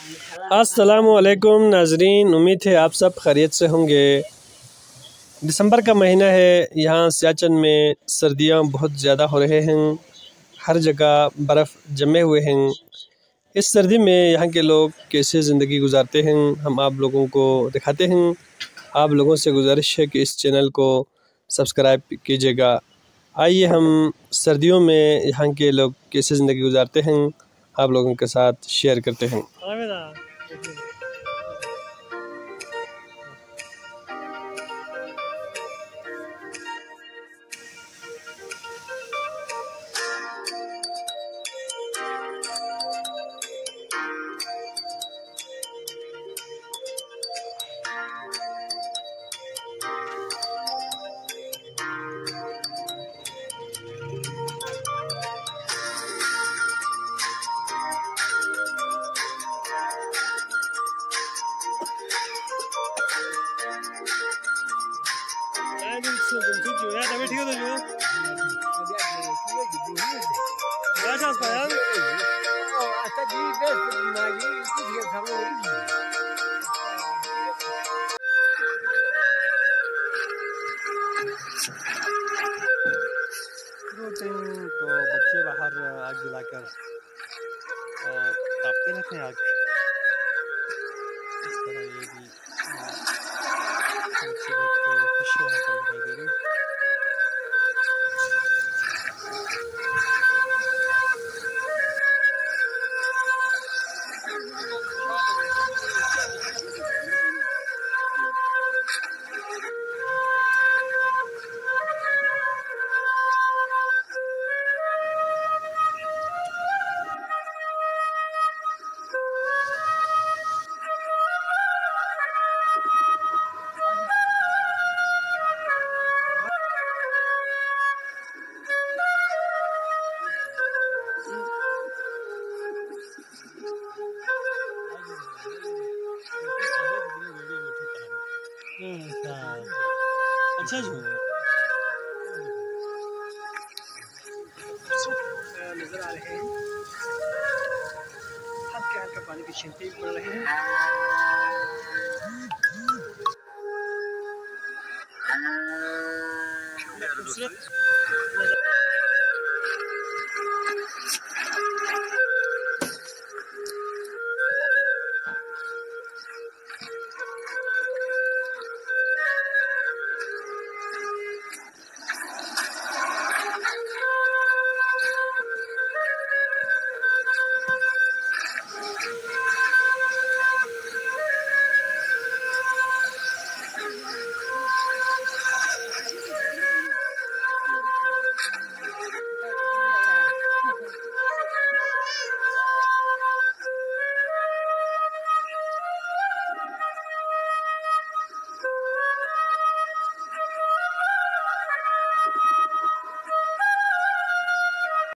अस्सलामु अलैकुम नाजरीन, उम्मीद है आप सब खैरियत से होंगे। दिसंबर का महीना है, यहाँ सियाचिन में सर्दियाँ बहुत ज़्यादा हो रहे हैं, हर जगह बर्फ़ जमे हुए हैं। इस सर्दी में यहाँ के लोग कैसे ज़िंदगी गुजारते हैं हम आप लोगों को दिखाते हैं। आप लोगों से गुजारिश है कि इस चैनल को सब्सक्राइब कीजिएगा। आइए हम सर्दियों में यहाँ के लोग कैसे ज़िंदगी गुजारते हैं आप लोगों के साथ शेयर करते हैं। तो बच्चे बाहर आग जलाकर तापते रहते हैं आग। इस तरह ये भी बच्चे बहुत खुश यहाँ पर दिखाई दे रहे हैं। अच्छा जो नजर आ रहे हैं, हल्के हल्के पानी की छींटे पड़ रहे हैं। खूबसूरत